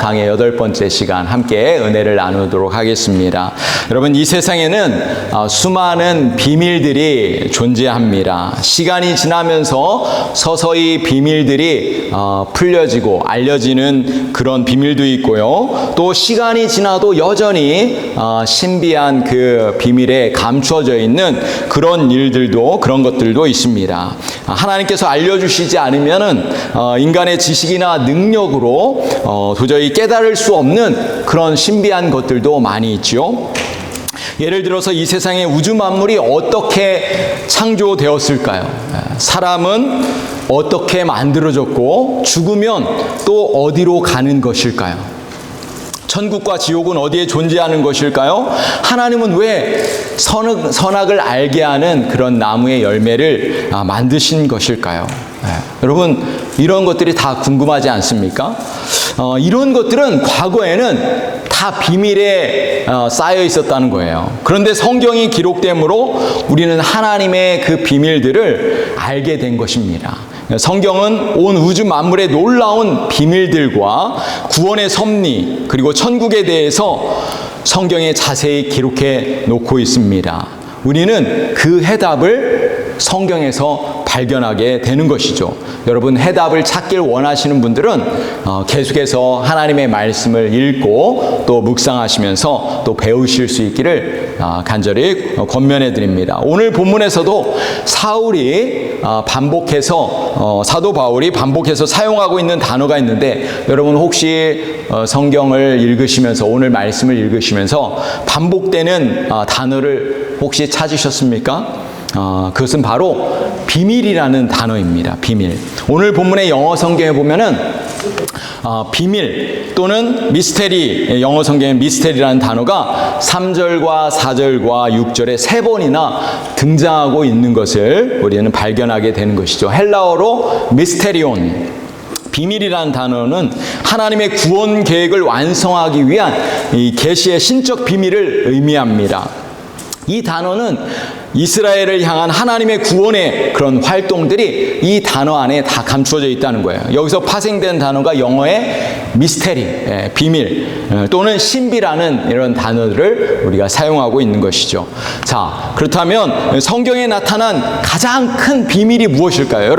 강의 8번째 시간 함께 은혜를 나누도록 하겠습니다. 여러분, 이 세상에는 수많은 비밀들이 존재합니다. 시간이 지나면서 서서히 비밀들이 풀려지고 알려지는 그런 비밀도 있고요. 또 시간이 지나도 여전히 신비한 그 비밀에 감추어져 있는 그런 일들도, 그런 것들도 있습니다. 하나님께서 알려주시지 않으면은 인간의 지식이나 능력으로 도저히 깨달을 수 없는 그런 신비한 것들도 많이 있죠. 예를 들어서 이 세상의 우주 만물이 어떻게 창조되었을까요? 사람은 어떻게 만들어졌고 죽으면 또 어디로 가는 것일까요? 천국과 지옥은 어디에 존재하는 것일까요? 하나님은 왜 선악을 알게 하는 그런 나무의 열매를 만드신 것일까요? 여러분, 이런 것들이 다 궁금하지 않습니까? 이런 것들은 과거에는 다 비밀에 쌓여 있었다는 거예요. 그런데 성경이 기록되므로 우리는 하나님의 그 비밀들을 알게 된 것입니다. 성경은 온 우주 만물의 놀라운 비밀들과 구원의 섭리, 그리고 천국에 대해서 성경에 자세히 기록해 놓고 있습니다. 우리는 그 해답을 성경에서 발견하게 되는 것이죠. 여러분, 해답을 찾길 원하시는 분들은 계속해서 하나님의 말씀을 읽고 또 묵상하시면서 또 배우실 수 있기를 간절히 권면해 드립니다. 오늘 본문에서도 사울이 반복해서 사도 바울이 반복해서 사용하고 있는 단어가 있는데, 여러분 혹시 성경을 읽으시면서, 오늘 말씀을 읽으시면서 반복되는 단어를 혹시 찾으셨습니까? 그것은 바로 비밀이라는 단어입니다. 비밀. 오늘 본문의 영어 성경에 보면은 비밀 또는 미스테리, 영어 성경의 미스테리라는 단어가 3절과 4절과 6절에 3번이나 등장하고 있는 것을 우리는 발견하게 되는 것이죠. 헬라어로 미스테리온, 비밀이라는 단어는 하나님의 구원 계획을 완성하기 위한 이 계시의 신적 비밀을 의미합니다. 이 단어는 이스라엘을 향한 하나님의 구원의 그런 활동들이 이 단어 안에 다 감추어져 있다는 거예요. 여기서 파생된 단어가 영어의 미스테리, 비밀 또는 신비라는 이런 단어들을 우리가 사용하고 있는 것이죠. 자, 그렇다면 성경에 나타난 가장 큰 비밀이 무엇일까요?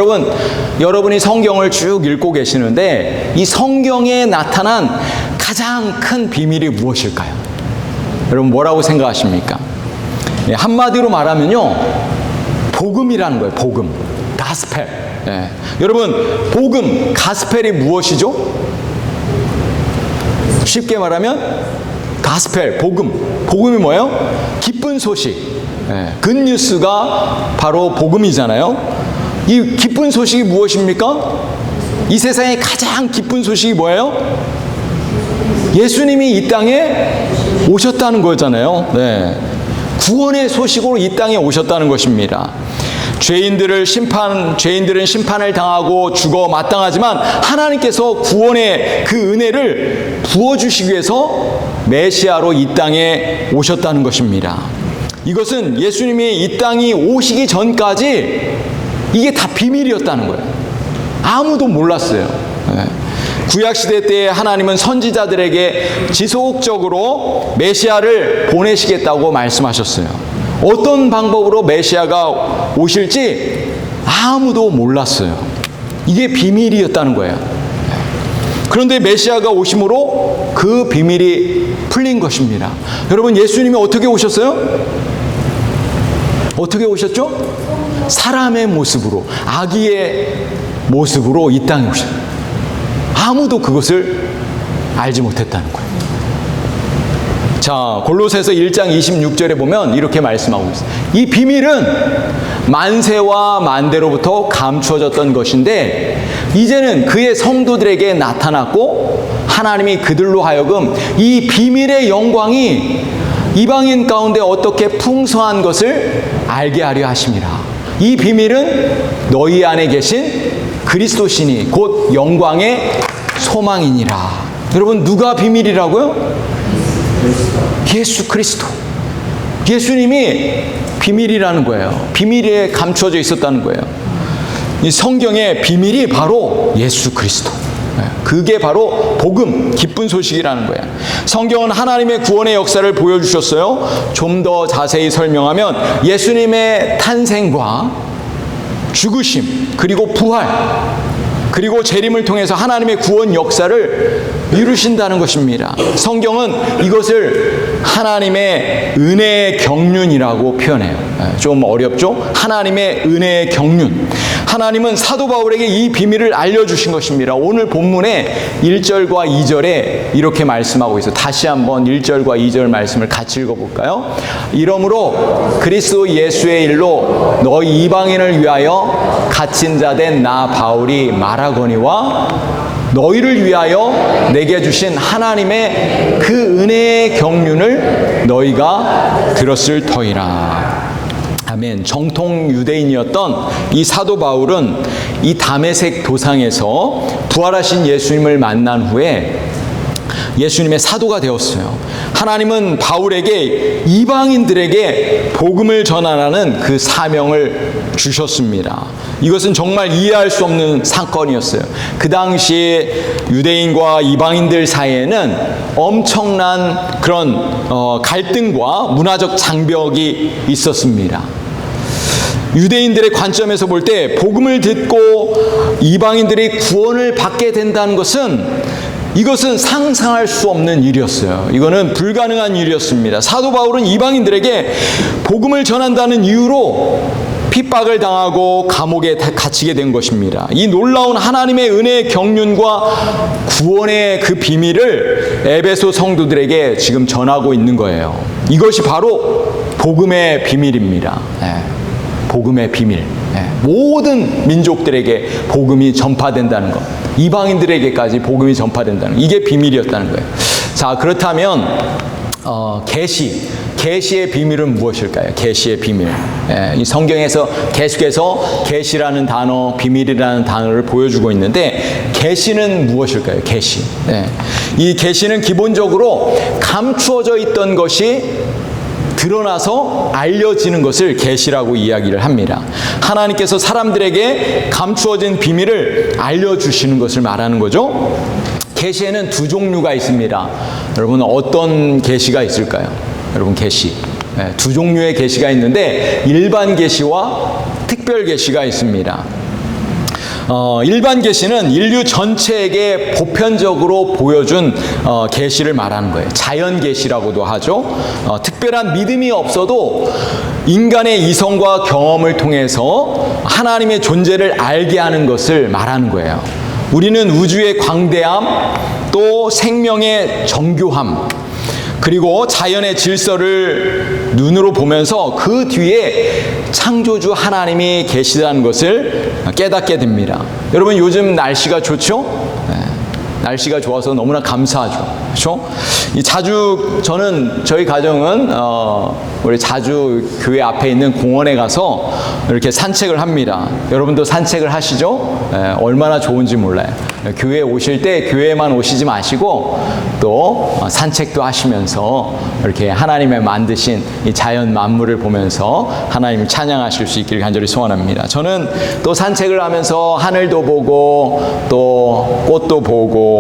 여러분이 성경을 쭉 읽고 계시는데 이 성경에 나타난 가장 큰 비밀이 무엇일까요? 여러분, 뭐라고 생각하십니까? 한마디로 말하면요, 복음이라는 거예요. 복음, 가스펠. 여러분, 복음, 가스펠이 무엇이죠? 쉽게 말하면 가스펠, 복음이 뭐예요? 기쁜 소식. 굿뉴스가 바로 복음이잖아요. 이 기쁜 소식이 무엇입니까? 이 세상에 가장 기쁜 소식이 뭐예요? 예수님이 이 땅에 오셨다는 거잖아요. 구원의 소식으로 이 땅에 오셨다는 것입니다. 죄인들은 심판을 당하고 죽어 마땅하지만 하나님께서 구원의 그 은혜를 부어주시기 위해서 메시아로 이 땅에 오셨다는 것입니다. 이것은 예수님이 이 땅이 오시기 전까지 이게 다 비밀이었다는 거예요. 아무도 몰랐어요. 구약시대 때 하나님은 선지자들에게 지속적으로 메시아를 보내시겠다고 말씀하셨어요. 어떤 방법으로 메시아가 오실지 아무도 몰랐어요. 이게 비밀이었다는 거예요. 그런데 메시아가 오심으로 그 비밀이 풀린 것입니다. 여러분, 예수님이 어떻게 오셨어요? 어떻게 오셨죠? 사람의 모습으로, 아기의 모습으로 이 땅에 오셨어요. 아무도 그것을 알지 못했다는 거예요. 자, 골로새서 1장 26절에 보면 이렇게 말씀하고 있어요. 이 비밀은 만세와 만대로부터 감추어졌던 것인데 이제는 그의 성도들에게 나타났고 하나님이 그들로 하여금 이 비밀의 영광이 이방인 가운데 어떻게 풍성한 것을 알게 하려 하심이라. 이 비밀은 너희 안에 계신 그리스도시니 곧 영광의 소망이니라. 여러분, 누가 비밀이라고요? 예수 그리스도. 예수님이 비밀이라는 거예요. 비밀에 감추어져 있었다는 거예요. 이 성경의 비밀이 바로 예수 그리스도. 그게 바로 복음, 기쁜 소식이라는 거예요. 성경은 하나님의 구원의 역사를 보여주셨어요. 좀 더 자세히 설명하면 예수님의 탄생과 죽으심, 그리고 부활, 그리고 재림을 통해서 하나님의 구원 역사를 이루신다는 것입니다. 성경은 이것을 하나님의 은혜의 경륜이라고 표현해요. 좀 어렵죠? 하나님의 은혜의 경륜. 하나님은 사도 바울에게 이 비밀을 알려주신 것입니다. 오늘 본문의 1절과 2절에 이렇게 말씀하고 있어요. 다시 한번 1절과 2절 말씀을 같이 읽어볼까요? 이러므로 그리스도 예수의 일로 너희 이방인을 위하여 갇힌 자 된 나 바울이 말하거니와 너희를 위하여 내게 주신 하나님의 그 은혜의 경륜을 너희가 들었을 터이라. 아멘. 정통 유대인이었던 이 사도 바울은 이 다메섹 도상에서 부활하신 예수님을 만난 후에 예수님의 사도가 되었어요. 하나님은 바울에게 이방인들에게 복음을 전하라는 그 사명을 주셨습니다. 이것은 정말 이해할 수 없는 사건이었어요. 그 당시 유대인과 이방인들 사이에는 엄청난 그런 갈등과 문화적 장벽이 있었습니다. 유대인들의 관점에서 볼 때 복음을 듣고 이방인들이 구원을 받게 된다는 이것은 상상할 수 없는 일이었어요. 이거는 불가능한 일이었습니다. 사도 바울은 이방인들에게 복음을 전한다는 이유로 핍박을 당하고 감옥에 갇히게 된 것입니다. 이 놀라운 하나님의 은혜의 경륜과 구원의 그 비밀을 에베소 성도들에게 지금 전하고 있는 거예요. 이것이 바로 복음의 비밀입니다. 복음의 비밀. 모든 민족들에게 복음이 전파된다는 것, 이방인들에게까지 복음이 전파된다는 것, 이게 비밀이었다는 거예요. 자, 그렇다면 계시의 비밀은 무엇일까요? 계시의 비밀. 이 성경에서 계속해서 계시라는 단어, 비밀이라는 단어를 보여주고 있는데 계시는 무엇일까요? 계시. 이 계시는 기본적으로 감추어져 있던 것이 드러나서 알려지는 것을 계시라고 이야기를 합니다. 하나님께서 사람들에게 감추어진 비밀을 알려주시는 것을 말하는 거죠. 계시에는 두 종류가 있습니다. 여러분, 어떤 계시가 있을까요? 여러분, 계시. 두 종류의 계시가 있는데 일반 계시와 특별 계시가 있습니다. 일반 계시는 인류 전체에게 보편적으로 보여준 계시를 말하는 거예요. 자연 계시라고도 하죠. 특별한 믿음이 없어도 인간의 이성과 경험을 통해서 하나님의 존재를 알게 하는 것을 말하는 거예요. 우리는 우주의 광대함, 또 생명의 정교함, 그리고 자연의 질서를 눈으로 보면서 그 뒤에 창조주 하나님이 계시다는 것을 깨닫게 됩니다. 여러분, 요즘 날씨가 좋죠? 날씨가 좋아서 너무나 감사하죠. 그렇죠? 저는 저희 가정은 우리 자주 교회 앞에 있는 공원에 가서 이렇게 산책을 합니다. 여러분도 산책을 하시죠? 얼마나 좋은지 몰라요. 교회에 오실 때 교회만 오시지 마시고 또 산책도 하시면서 이렇게 하나님의 만드신 이 자연 만물을 보면서 하나님을 찬양하실 수 있기를 간절히 소원합니다. 저는 또 산책을 하면서 하늘도 보고 또 꽃도 보고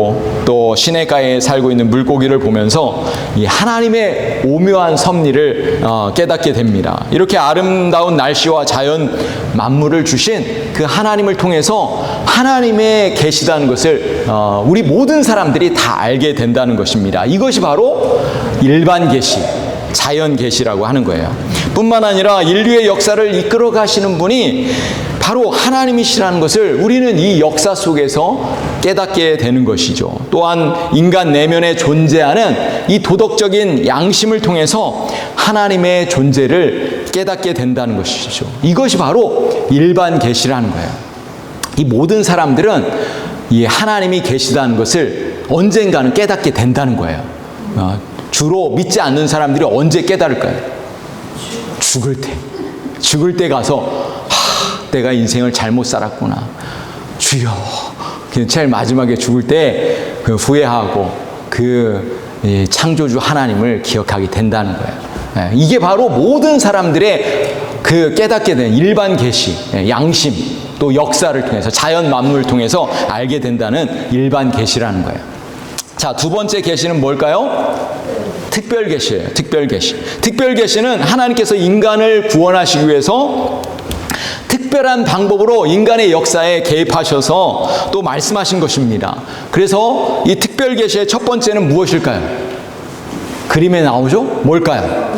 또 시냇가에 살고 있는 물고기를 보면서 이 하나님의 오묘한 섭리를 깨닫게 됩니다. 이렇게 아름다운 날씨와 자연 만물을 주신 그 하나님을 통해서 하나님의 계시다는 것을 우리 모든 사람들이 다 알게 된다는 것입니다. 이것이 바로 일반 계시, 자연 계시라고 하는 거예요. 뿐만 아니라 인류의 역사를 이끌어 가시는 분이 바로 하나님이시라는 것을 우리는 이 역사 속에서 깨닫게 되는 것이죠. 또한 인간 내면에 존재하는 이 도덕적인 양심을 통해서 하나님의 존재를 깨닫게 된다는 것이죠. 이것이 바로 일반 계시라는 거예요. 이 모든 사람들은 이 하나님이 계시다는 것을 언젠가는 깨닫게 된다는 거예요. 주로 믿지 않는 사람들이 언제 깨달을까요? 죽을 때 가서 내가 인생을 잘못 살았구나. 주여. 제일 마지막에 죽을 때 후회하고 창조주 하나님을 기억하게 된다는 거예요. 이게 바로 모든 사람들의 깨닫게 된 일반 계시, 양심, 또 역사를 통해서 자연 만물을 통해서 알게 된다는 일반 계시라는 거예요. 자, 두 번째 계시는 뭘까요? 특별 계시예요. 특별 계시. 특별 계시는 하나님께서 인간을 구원하시기 위해서 특별한 방법으로 인간의 역사에 개입하셔서 또 말씀하신 것입니다. 그래서 이 특별 계시의 첫 번째는 무엇일까요? 그림에 나오죠? 뭘까요?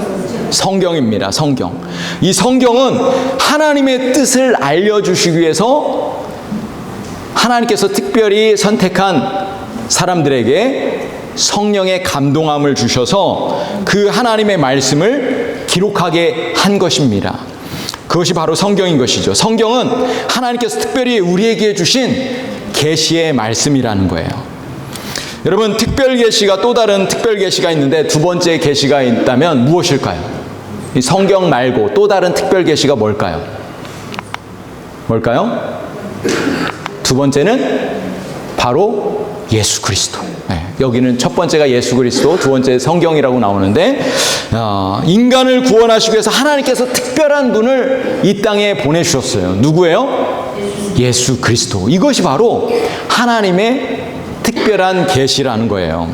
성경입니다. 성경. 이 성경은 하나님의 뜻을 알려주시기 위해서 하나님께서 특별히 선택한 사람들에게 성령의 감동함을 주셔서 그 하나님의 말씀을 기록하게 한 것입니다. 그것이 바로 성경인 것이죠. 성경은 하나님께서 특별히 우리에게 주신 계시의 말씀이라는 거예요. 여러분, 특별 계시가 또 다른 특별 계시가 있는데 두 번째 계시가 있다면 무엇일까요? 이 성경 말고 또 다른 특별 계시가 뭘까요? 뭘까요? 두 번째는 바로 예수 그리스도. 여기는 첫 번째가 예수 그리스도, 두 번째 성경이라고 나오는데 인간을 구원하시기 위해서 하나님께서 특별한 분을 이 땅에 보내주셨어요. 누구예요? 예수 그리스도. 이것이 바로 하나님의 특별한 계시라는 거예요.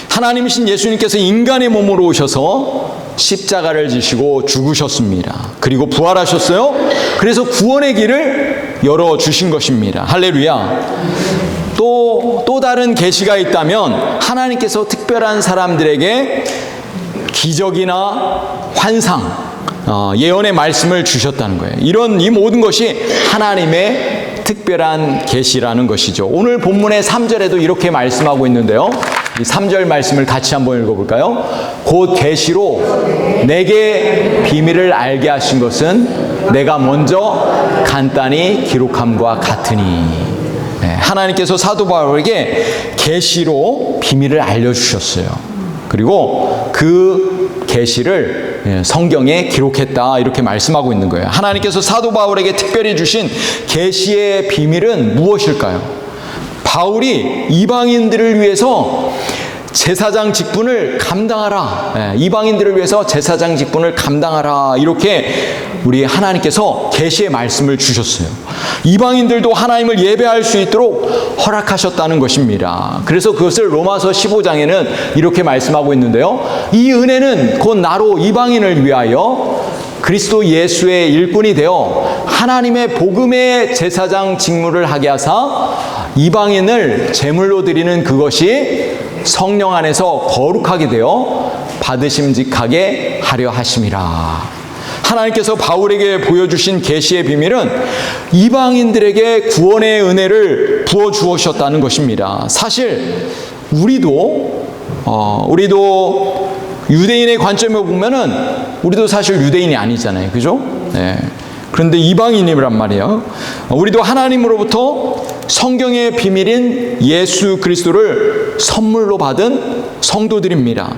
하나님이신 예수님께서 인간의 몸으로 오셔서 십자가를 지시고 죽으셨습니다. 그리고 부활하셨어요. 그래서 구원의 길을 열어주신 것입니다. 할렐루야. 또 다른 계시가 있다면 하나님께서 특별한 사람들에게 기적이나 환상, 예언의 말씀을 주셨다는 거예요. 이 모든 것이 하나님의 특별한 계시라는 것이죠. 오늘 본문의 3절에도 이렇게 말씀하고 있는데요. 이 3절 말씀을 같이 한번 읽어볼까요? 곧 계시로 내게 비밀을 알게 하신 것은 내가 먼저 간단히 기록함과 같으니. 하나님께서 사도 바울에게 계시로 비밀을 알려주셨어요. 그리고 그 계시를 성경에 기록했다 이렇게 말씀하고 있는 거예요. 하나님께서 사도 바울에게 특별히 주신 계시의 비밀은 무엇일까요? 바울이 이방인들을 위해서 제사장 직분을 감당하라. 이방인들을 위해서 제사장 직분을 감당하라. 이렇게 우리 하나님께서 계시의 말씀을 주셨어요. 이방인들도 하나님을 예배할 수 있도록 허락하셨다는 것입니다. 그래서 그것을 로마서 15장에는 이렇게 말씀하고 있는데요. 이 은혜는 곧 나로 이방인을 위하여 그리스도 예수의 일꾼이 되어 하나님의 복음의 제사장 직무를 하게 하사 이방인을 제물로 드리는 그것이 성령 안에서 거룩하게 되어 받으심직하게 하려 하심이라. 하나님께서 바울에게 보여주신 계시의 비밀은 이방인들에게 구원의 은혜를 부어주셨다는 것입니다. 사실 우리도 유대인의 관점에 보면은 우리도 사실 유대인이 아니잖아요. 그죠? 네. 그런데 이방인이란 말이에요. 우리도 하나님으로부터 성경의 비밀인 예수 그리스도를 선물로 받은 성도들입니다.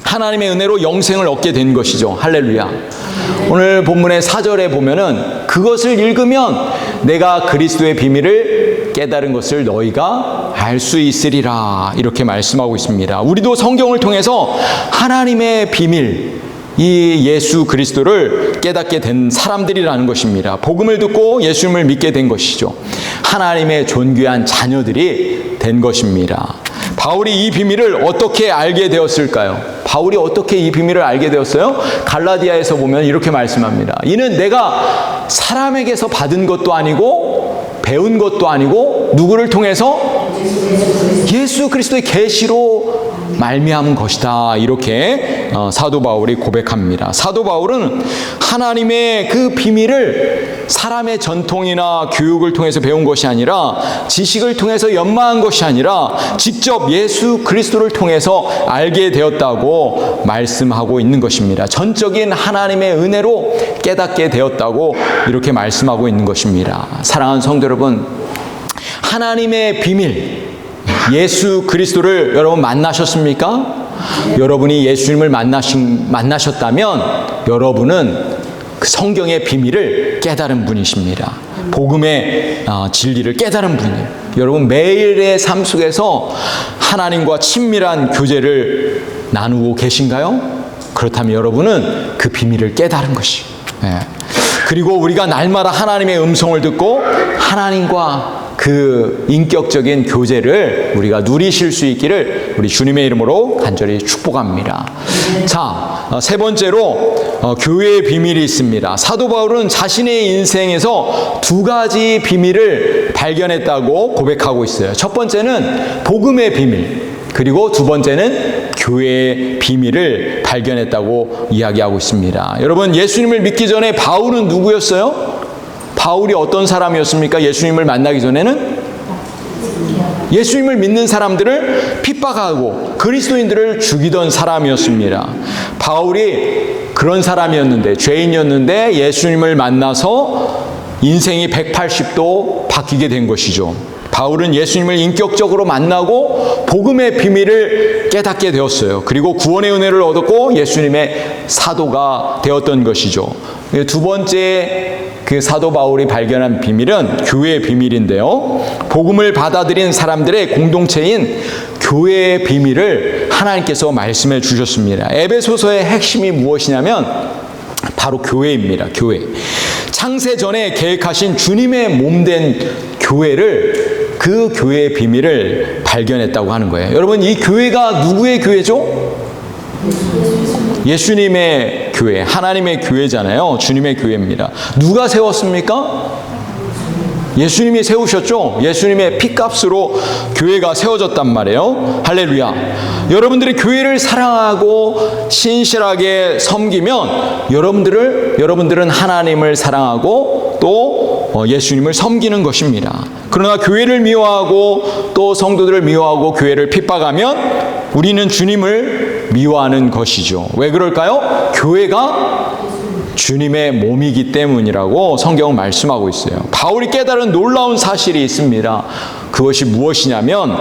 하나님의 은혜로 영생을 얻게 된 것이죠. 할렐루야. 오늘 본문의 4절에 보면은 그것을 읽으면 내가 그리스도의 비밀을 깨달은 것을 너희가 알 수 있으리라 이렇게 말씀하고 있습니다. 우리도 성경을 통해서 하나님의 비밀, 이 예수 그리스도를 깨닫게 된 사람들이라는 것입니다. 복음을 듣고 예수님을 믿게 된 것이죠. 하나님의 존귀한 자녀들이 된 것입니다. 바울이 이 비밀을 어떻게 알게 되었을까요? 바울이 어떻게 이 비밀을 알게 되었어요? 갈라디아에서 보면 이렇게 말씀합니다. 이는 내가 사람에게서 받은 것도 아니고 배운 것도 아니고 누구를 통해서? 예수 그리스도의 계시로 말미암은 것이다. 이렇게 사도 바울이 고백합니다. 사도 바울은 하나님의 그 비밀을 사람의 전통이나 교육을 통해서 배운 것이 아니라 지식을 통해서 연마한 것이 아니라 직접 예수 그리스도를 통해서 알게 되었다고 말씀하고 있는 것입니다. 전적인 하나님의 은혜로 깨닫게 되었다고 이렇게 말씀하고 있는 것입니다. 사랑하는 성도 여러분, 하나님의 비밀 예수 그리스도를 여러분 만나셨습니까? 여러분이 예수님을 만나셨다면 여러분은 그 성경의 비밀을 깨달은 분이십니다. 복음의 진리를 깨달은 분이에요. 여러분 매일의 삶 속에서 하나님과 친밀한 교제를 나누고 계신가요? 그렇다면 여러분은 그 비밀을 깨달은 것이에요. 그리고 우리가 날마다 하나님의 음성을 듣고 하나님과 그 인격적인 교제를 우리가 누리실 수 있기를 우리 주님의 이름으로 간절히 축복합니다. 자, 세 번째로 교회의 비밀이 있습니다. 사도 바울은 자신의 인생에서 두 가지 비밀을 발견했다고 고백하고 있어요. 첫 번째는 복음의 비밀, 그리고 두 번째는 교회의 비밀을 발견했다고 이야기하고 있습니다. 여러분, 예수님을 믿기 전에 바울은 누구였어요? 바울이 어떤 사람이었습니까? 예수님을 만나기 전에는 예수님을 믿는 사람들을 핍박하고 그리스도인들을 죽이던 사람이었습니다. 바울이 그런 사람이었는데, 죄인이었는데 예수님을 만나서 인생이 180도 바뀌게 된 것이죠. 바울은 예수님을 인격적으로 만나고 복음의 비밀을 깨닫게 되었어요. 그리고 구원의 은혜를 얻었고 예수님의 사도가 되었던 것이죠. 두 번째 그 사도 바울이 발견한 비밀은 교회의 비밀인데요. 복음을 받아들인 사람들의 공동체인 교회의 비밀을 하나님께서 말씀해 주셨습니다. 에베소서의 핵심이 무엇이냐면 바로 교회입니다. 교회. 창세 전에 계획하신 주님의 몸된 교회를, 그 교회의 비밀을 발견했다고 하는 거예요. 여러분, 이 교회가 누구의 교회죠? 예수님의 교회, 하나님의 교회잖아요. 주님의 교회입니다. 누가 세웠습니까? 예수님이 세우셨죠? 예수님의 피값으로 교회가 세워졌단 말이에요. 할렐루야. 여러분들이 교회를 사랑하고 신실하게 섬기면 여러분들은 하나님을 사랑하고 또 예수님을 섬기는 것입니다. 그러나 교회를 미워하고 또 성도들을 미워하고 교회를 핍박하면 우리는 주님을 미워하는 것이죠. 왜 그럴까요? 교회가 주님의 몸이기 때문이라고 성경은 말씀하고 있어요. 바울이 깨달은 놀라운 사실이 있습니다. 그것이 무엇이냐면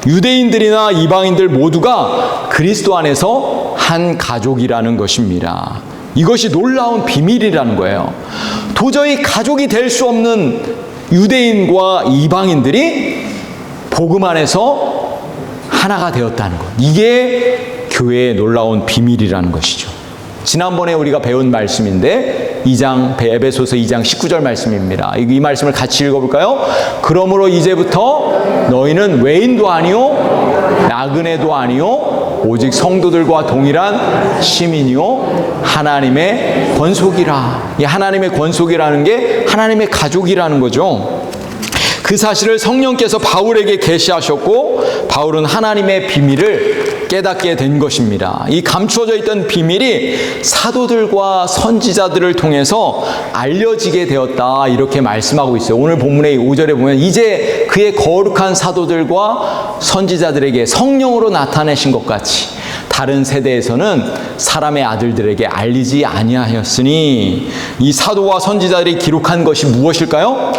유대인들이나 이방인들 모두가 그리스도 안에서 한 가족이라는 것입니다. 이것이 놀라운 비밀이라는 거예요. 도저히 가족이 될 수 없는 유대인과 이방인들이 복음 안에서 하나가 되었다는 것. 이게 교회의 놀라운 비밀이라는 것이죠. 지난번에 우리가 배운 말씀인데 에베소서 2장 19절 말씀입니다. 이 말씀을 같이 읽어볼까요? 그러므로 이제부터 너희는 외인도 아니요 나그네도 아니요 오직 성도들과 동일한 시민이요 하나님의 권속이라. 이 하나님의 권속이라는 게 하나님의 가족이라는 거죠. 그 사실을 성령께서 바울에게 계시하셨고 바울은 하나님의 비밀을 깨닫게 된 것입니다. 이 감추어져 있던 비밀이 사도들과 선지자들을 통해서 알려지게 되었다, 이렇게 말씀하고 있어요. 오늘 본문의 5절에 보면 이제 그의 거룩한 사도들과 선지자들에게 성령으로 나타내신 것 같이 다른 세대에서는 사람의 아들들에게 알리지 아니하였으니. 이 사도와 선지자들이 기록한 것이 무엇일까요?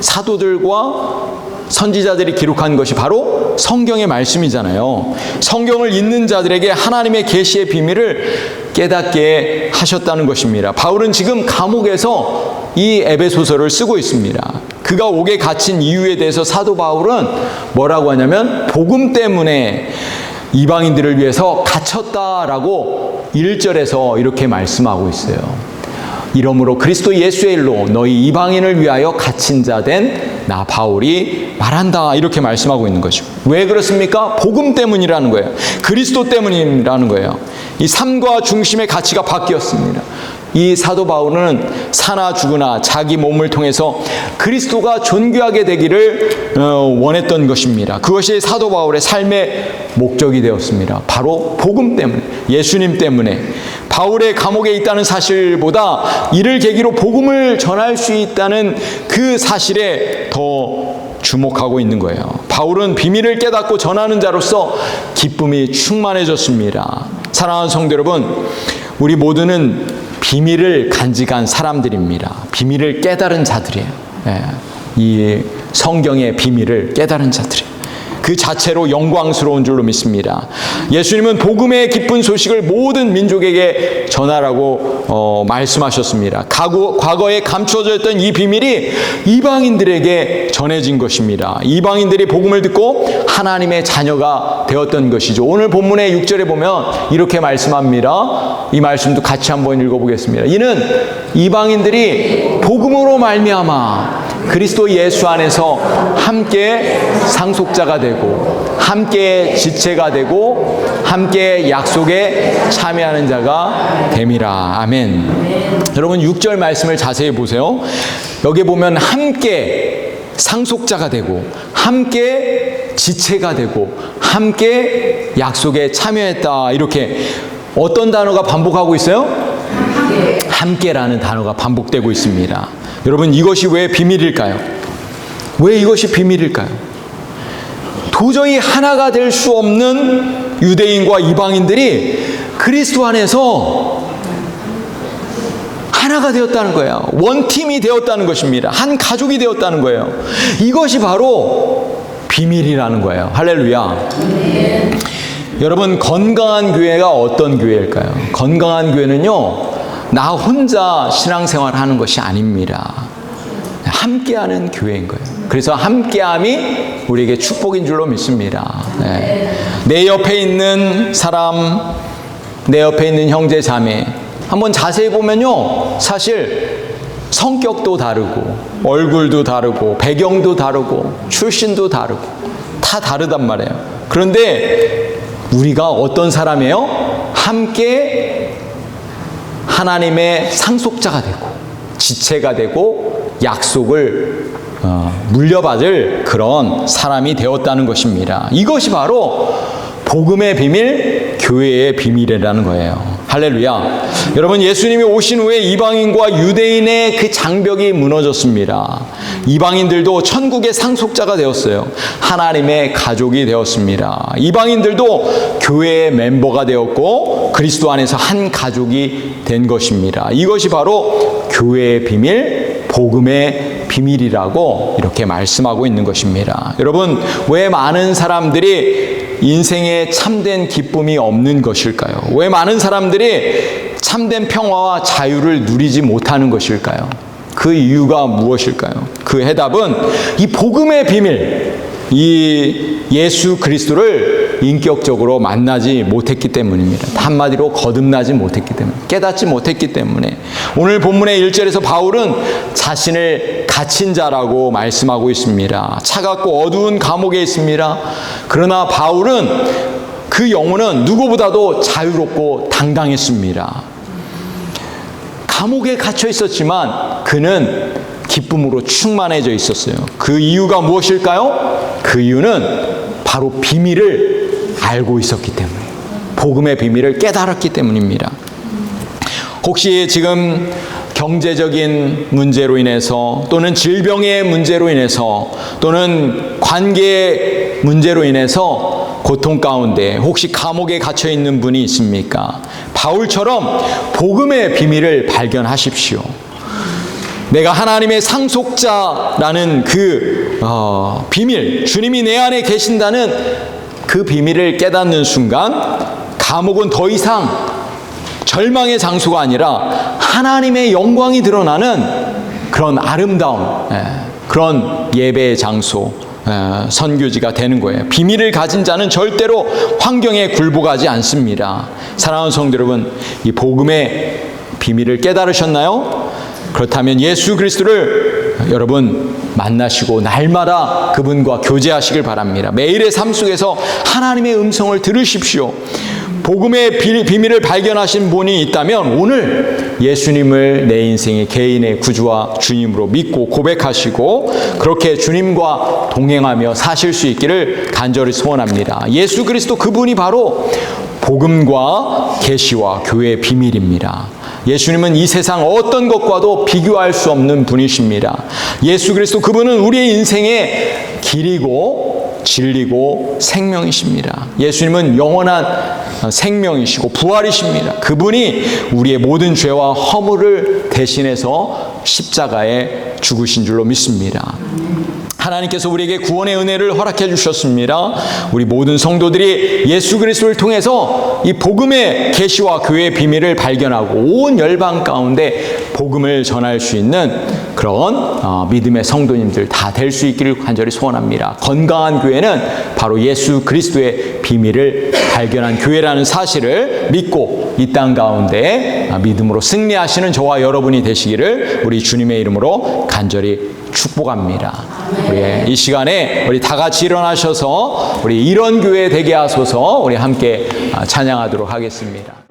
사도들과 선지자들이 기록한 것이 바로 성경의 말씀이잖아요. 성경을 읽는 자들에게 하나님의 계시의 비밀을 깨닫게 하셨다는 것입니다. 바울은 지금 감옥에서 이 에베소서를 쓰고 있습니다. 그가 옥에 갇힌 이유에 대해서 사도 바울은 뭐라고 하냐면 복음 때문에 이방인들을 위해서 갇혔다라고 1절에서 이렇게 말씀하고 있어요. 이러므로 그리스도 예수의 일로 너희 이방인을 위하여 갇힌 자 된 나 바울이 말한다, 이렇게 말씀하고 있는 거죠. 왜 그렇습니까? 복음 때문이라는 거예요. 그리스도 때문이라는 거예요. 이 삶과 중심의 가치가 바뀌었습니다. 이 사도 바울은 사나 죽으나 자기 몸을 통해서 그리스도가 존귀하게 되기를 원했던 것입니다. 그것이 사도 바울의 삶의 목적이 되었습니다. 바로 복음 때문에, 예수님 때문에. 바울의 감옥에 있다는 사실보다 이를 계기로 복음을 전할 수 있다는 그 사실에 더 주목하고 있는 거예요. 바울은 비밀을 깨닫고 전하는 자로서 기쁨이 충만해졌습니다. 사랑하는 성도 여러분, 우리 모두는 비밀을 간직한 사람들입니다. 비밀을 깨달은 자들이에요. 이 성경의 비밀을 깨달은 자들이에요. 그 자체로 영광스러운 줄로 믿습니다. 예수님은 복음의 기쁜 소식을 모든 민족에게 전하라고 말씀하셨습니다. 과거에 감추어져 있던 이 비밀이 이방인들에게 전해진 것입니다. 이방인들이 복음을 듣고 하나님의 자녀가 되었던 것이죠. 오늘 본문의 6절에 보면 이렇게 말씀합니다. 이 말씀도 같이 한번 읽어보겠습니다. 이는 이방인들이 복음으로 말미암아 그리스도 예수 안에서 함께 상속자가 되고 함께 지체가 되고 함께 약속에 참여하는 자가 됨이라. 아멘. 여러분 6절 말씀을 자세히 보세요. 여기 보면 함께 상속자가 되고 함께 지체가 되고 함께 약속에 참여했다. 이렇게 어떤 단어가 반복하고 있어요? 함께라는 단어가 반복되고 있습니다. 여러분 이것이 왜 비밀일까요? 왜 이것이 비밀일까요? 도저히 하나가 될 수 없는 유대인과 이방인들이 그리스도 안에서 하나가 되었다는 거예요. 원팀이 되었다는 것입니다. 한 가족이 되었다는 거예요. 이것이 바로 비밀이라는 거예요. 할렐루야. 여러분 건강한 교회가 어떤 교회일까요? 건강한 교회는요, 나 혼자 신앙생활 하는 것이 아닙니다. 함께하는 교회인 거예요. 그래서 함께함이 우리에게 축복인 줄로 믿습니다. 내 옆에 있는 사람, 내 옆에 있는 형제 자매 한번 자세히 보면요, 사실 성격도 다르고 얼굴도 다르고 배경도 다르고 출신도 다르고 다 다르단 말이에요. 그런데 우리가 어떤 사람이에요? 함께 하나님의 상속자가 되고 지체가 되고 약속을 물려받을 그런 사람이 되었다는 것입니다. 이것이 바로 복음의 비밀, 교회의 비밀이라는 거예요. 할렐루야. 여러분 예수님이 오신 후에 이방인과 유대인의 그 장벽이 무너졌습니다. 이방인들도 천국의 상속자가 되었어요. 하나님의 가족이 되었습니다. 이방인들도 교회의 멤버가 되었고 그리스도 안에서 한 가족이 된 것입니다. 이것이 바로 교회의 비밀, 복음의 비밀이라고 이렇게 말씀하고 있는 것입니다. 여러분 왜 많은 사람들이 인생에 참된 기쁨이 없는 것일까요? 왜 많은 사람들이 참된 평화와 자유를 누리지 못하는 것일까요? 그 이유가 무엇일까요? 그 해답은 이 복음의 비밀, 이 예수 그리스도를 인격적으로 만나지 못했기 때문입니다. 한마디로 거듭나지 못했기 때문에, 깨닫지 못했기 때문에. 오늘 본문의 1절에서 바울은 자신을 갇힌 자라고 말씀하고 있습니다. 차갑고 어두운 감옥에 있습니다. 그러나 바울은 그 영혼은 누구보다도 자유롭고 당당했습니다. 감옥에 갇혀 있었지만 그는 기쁨으로 충만해져 있었어요. 그 이유가 무엇일까요? 그 이유는 바로 비밀을 알고 있었기 때문에, 복음의 비밀을 깨달았기 때문입니다. 혹시 지금 경제적인 문제로 인해서 또는 질병의 문제로 인해서 또는 관계 문제로 인해서 고통 가운데 혹시 감옥에 갇혀 있는 분이 있습니까? 바울처럼 복음의 비밀을 발견하십시오. 내가 하나님의 상속자라는 그 비밀, 주님이 내 안에 계신다는 그 비밀을 깨닫는 순간 감옥은 더 이상 절망의 장소가 아니라 하나님의 영광이 드러나는 그런 아름다운 그런 예배의 장소, 선교지가 되는 거예요. 비밀을 가진 자는 절대로 환경에 굴복하지 않습니다. 사랑하는 성도 여러분, 이 복음의 비밀을 깨달으셨나요? 그렇다면 예수 그리스도를 여러분 만나시고 날마다 그분과 교제하시길 바랍니다. 매일의 삶 속에서 하나님의 음성을 들으십시오. 복음의 비밀을 발견하신 분이 있다면 오늘 예수님을 내 인생의 개인의 구주와 주님으로 믿고 고백하시고 그렇게 주님과 동행하며 사실 수 있기를 간절히 소원합니다. 예수 그리스도 그분이 바로 복음과 계시와 교회의 비밀입니다. 예수님은 이 세상 어떤 것과도 비교할 수 없는 분이십니다. 예수 그리스도 그분은 우리의 인생의 길이고 진리고 생명이십니다. 예수님은 영원한 생명이시고 부활이십니다. 그분이 우리의 모든 죄와 허물을 대신해서 십자가에 죽으신 줄로 믿습니다. 하나님께서 우리에게 구원의 은혜를 허락해 주셨습니다. 우리 모든 성도들이 예수 그리스도를 통해서 이 복음의 계시와 교회의 비밀을 발견하고 온 열방 가운데 복음을 전할 수 있는 그런 믿음의 성도님들 다 될 수 있기를 간절히 소원합니다. 건강한 교회는 바로 예수 그리스도의 비밀을 발견한 교회라는 사실을 믿고 이 땅 가운데 믿음으로 승리하시는 저와 여러분이 되시기를 우리 주님의 이름으로 간절히 축복합니다. 우리 이 시간에 우리 다 같이 일어나셔서 우리 이런 교회 되게 하소서 우리 함께 찬양하도록 하겠습니다.